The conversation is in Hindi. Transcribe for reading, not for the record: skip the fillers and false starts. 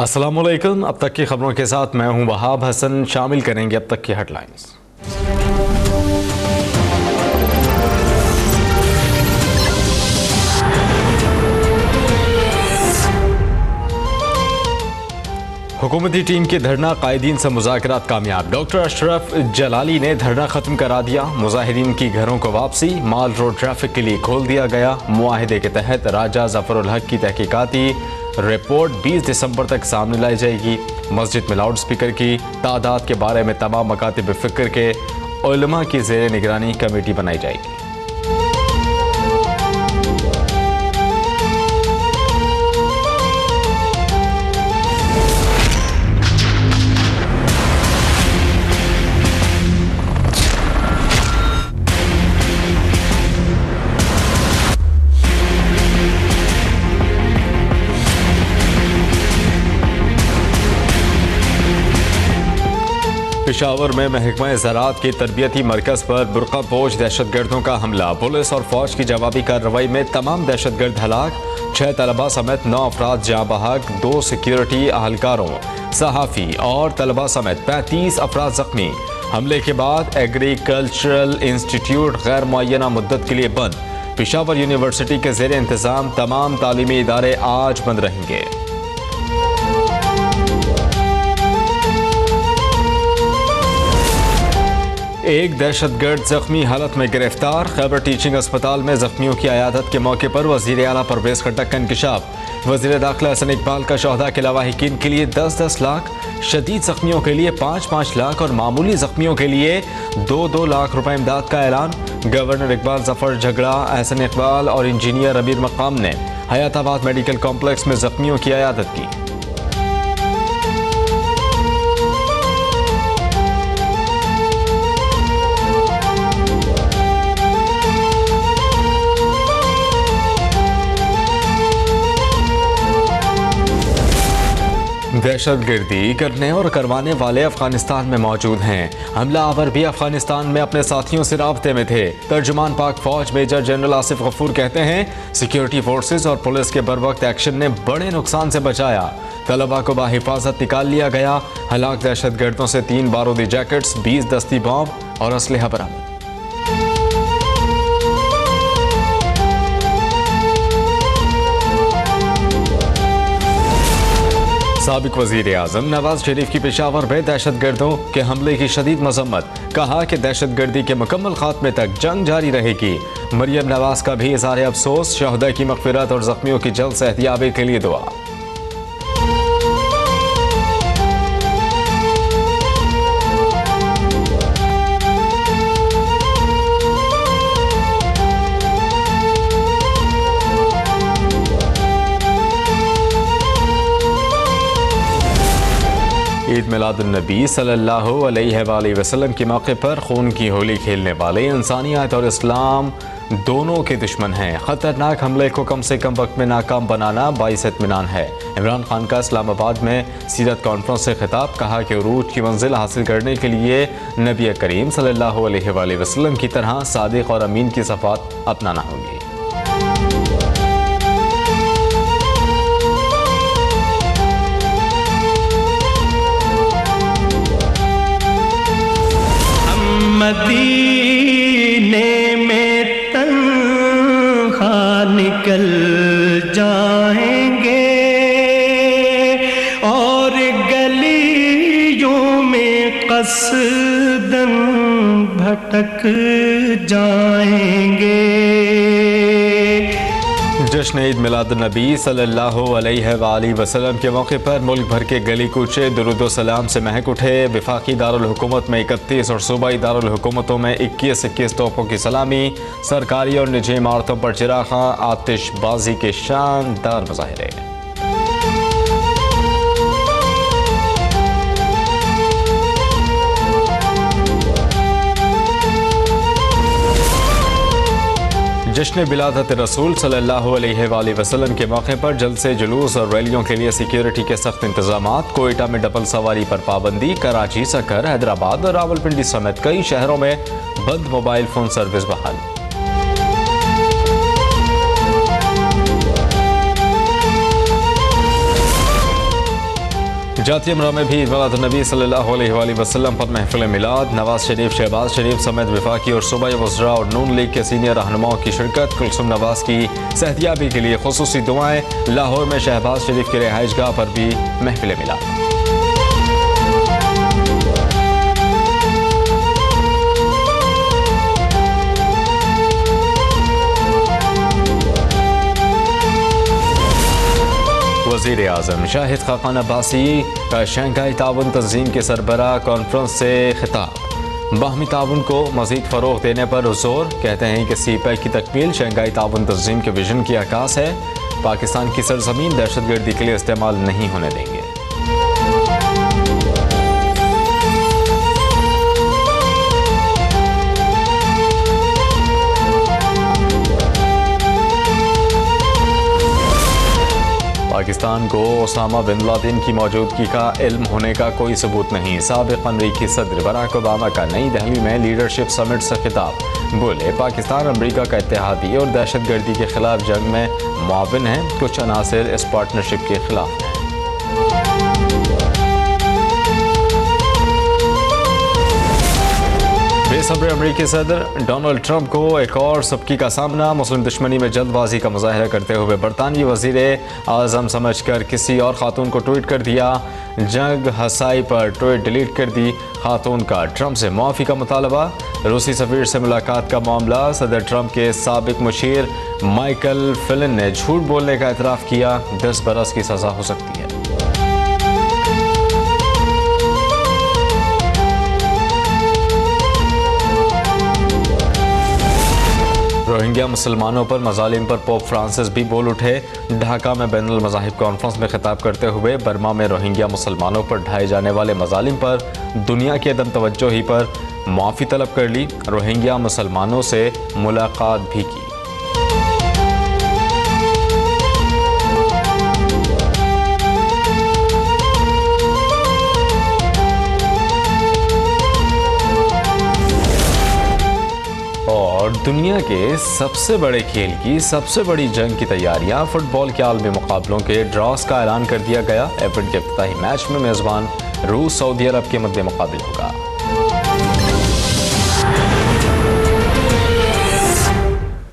अस्सलामुअलैकुम। अब तक की खबरों के साथ मैं हूं वहाब हसन। शामिल करेंगे अब तक की हेडलाइंस। हुकूमती टीम के धरना कायदीन से मुज़ाकरात कामयाब। डॉक्टर अशरफ जलाली ने धरना खत्म करा दिया। मुजाहिरीन की घरों को वापसी। माल रोड ट्रैफिक के लिए खोल दिया गया। मुआहिदे के तहत राजा जफरुल हक की तहकीकाती रिपोर्ट 20 दिसंबर तक सामने लाई जाएगी। मस्जिद में लाउड स्पीकर की तादाद के बारे में तमाम मकातिब फ़िक्र के उलमा की ज़ेर निगरानी कमेटी बनाई जाएगी। पेशावर में महकमा ज़राअत के तरबियती मरकज़ पर बुर्का पोश दहशतगर्दों का हमला। पुलिस और फौज की जवाबी कार्रवाई में तमाम दहशतगर्द हलाक। 6 तलबा समेत 9 अफराद जाँ बहक। 2 सिक्योरिटी अहलकारों, सहाफ़ी और तलबा समेत 35 अफराद जख्मी। हमले के बाद एग्रीकल्चरल इंस्टीट्यूट गैर मुअय्यना मुद्दत के लिए बंद। पेशावर यूनिवर्सिटी के ज़ेर इंतज़ाम तमाम तालीमी इदारे आज बंद रहेंगे। एक दहशतगर्द जख्मी हालत में गिरफ्तार। खैबर टीचिंग अस्पताल में जख्मियों की अयादत के मौके पर वज़ीर आला परवेज़ खट्टक का इंकशाफ। वज़ीर दाखिला हसन इकबाल का शोहदा के लवाहिकीन के लिए 10-10 लाख, शदीद जख्मियों के लिए 5-5 लाख और मामूली जख्मियों के लिए 2-2 लाख रुपए इमदाद का ऐलान। गवर्नर इकबाल जफर झगड़ा, हसन इकबाल और इंजीनियर अमीर मकाम ने हयाताबाद मेडिकल कॉम्प्लेक्स में जख्मियों की अयादत की। दहशतगर्दी करने और करवाने वाले अफगानिस्तान में मौजूद हैं। हमला आवर भी अफगानिस्तान में अपने साथियों से राब्ते में थे। तर्जुमान पाक फौज मेजर जनरल आसिफ गफूर कहते हैं, सिक्योरिटी फोर्सेस और पुलिस के बरवक्त एक्शन ने बड़े नुकसान से बचाया। तलबा को बाहिफाजत निकाल लिया गया। हलाक दहशतगर्दों से 3 बारूदी जैकेट्स, 20 दस्ती बॉम्ब और असलहा बरामद। साबिक वज़ीर आज़म नवाज शरीफ की पेशावर में दहशतगर्दों के हमले की शदीद मजम्मत। कहा कि दहशतगर्दी के मुकम्मल खात्मे तक जंग जारी रहेगी। मरियम नवाज का भी इज़हार अफसोस। शहदा की मग़फ़िरत और ज़ख्मियों की जल्द सेहतियाबी के लिए दुआ। ईद मिलादुन्नबी सल्लल्लाहु अलैहि वसल्लम के मौके पर खून की होली खेलने वाले इंसानियत और इस्लाम दोनों के दुश्मन हैं। ख़तरनाक हमले को कम से कम वक्त में नाकाम बनाना बाइस इत्मीनान है। इमरान खान का इस्लामाबाद में सीरत कॉन्फ्रेंस से खिताब। कहा कि उरूज की मंजिल हासिल करने के लिए नबी करीम सल्लल्लाहु अलैहि वसल्लम की तरह सादिक और अमीन की सफ़ात अपनाना होगी। मदीने में तन्हा निकल जाएंगे और गलियों में कसदन भटक जाएंगे। जश्न ईद मिलादुन्नबी सल्लल्लाहु अलैहि वसल्लम के मौके पर मुल्क भर के गली कूचे दुरूद व सलाम से महक उठे। वफाकी दारुल हुकूमत में 31 और सूबाई दारुल हुकूमतों में 21 तोपों की सलामी। सरकारी और निजी इमारतों पर चिराग़ां, आतिशबाजी के शानदार मुज़ाहिरे। जश्न बिलादत रसूल सल्लल्लाहु अलैहि वसल्लम के मौके पर जलसे, जुलूस और रैलियों के लिए सिक्योरिटी के सख्त इंतजामात। कोयटा में डबल सवारी पर पाबंदी। कराची, सकर, हैदराबाद और रावलपिंडी समेत कई शहरों में बंद मोबाइल फोन सर्विस बहाल। जाती अमरा में भी ईद मिलादुन्नबी सल्लल्लाहु अलैहि वसल्लम पर महफिल मिलाद, नवाज शरीफ, शहबाज शरीफ समेत वफाकी और सूबाई वज़रा और नून लीग के सीनियर रहनुमाओं की शिरकत। कुलसुम नवाज की सेहतियाबी के लिए खुसूसी दुआएं। लाहौर में शहबाज शरीफ की रिहाइशगाह पर भी महफिल मिलाद। वज़ीर आज़म शाहिद खाकान अब्बासी का शंघाई ताउन तंजीम के सरबराह कॉन्फ्रेंस से खिताब। बाहमी ताउन को मज़ीद फ़रोग़ देने पर जोर। कहते हैं कि CPEC की तकमील शंघाई ताउन तंजीम के विजन की अक्कास है। पाकिस्तान की सरजमीन दहशतगर्दी के लिए इस्तेमाल नहीं होने देंगे। पाकिस्तान को ओसामा बिन लादेन की मौजूदगी का इल्म होने का कोई सबूत नहीं। साबिक़ अमरीकी सदर बराक ओबामा का नई दिल्ली में लीडरशिप समिट से खिताब। बोले, पाकिस्तान अमरीका का इत्तेहादी और दहशतगर्दी के खिलाफ जंग में मुआविन है। कुछ अनासिर इस पार्टनरशिप के खिलाफ हैं। बेसब्र अमरीकी सदर डोनाल्ड ट्रंप को एक और सबकी का सामना। मुस्लिम दुश्मनी में जल्दबाजी का मुजाहरा करते हुए बरतानवी वज़ीर आज़म समझकर किसी और खातून को ट्वीट कर दिया। जंग हसाई पर ट्वीट डिलीट कर दी खातून का। ट्रंप से मुआफ़ी का मुतालबा। रूसी सफ़ीर से मुलाकात का मामला। सदर ट्रंप के साबिक़ मुशीर माइकल फिलिन ने झूठ बोलने का एतराफ़ किया। 10 बरस की सज़ा हो सकती है। रोहिंग्या मुसलमानों पर मजालिम पर पोप फ्रांसिस भी बोल उठे। ढाका में बैनुल मज़ाहिब कॉन्फ्रेंस में खिताब करते हुए बर्मा में रोहिंग्या मुसलमानों पर ढाए जाने वाले मजालिम पर दुनिया की अदम तवज्जोही पर माफ़ी तलब कर ली। रोहिंग्या मुसलमानों से मुलाकात भी की। और दुनिया के सबसे बड़े खेल की सबसे बड़ी जंग की तैयारियां। फुटबॉल के आलमी मुकाबलों के ड्रॉस का ऐलान कर दिया गया। एफिड के इफ्तिताही मैच में मेज़बान रूस सऊदी अरब के मद्दे मुकाबिल होगा।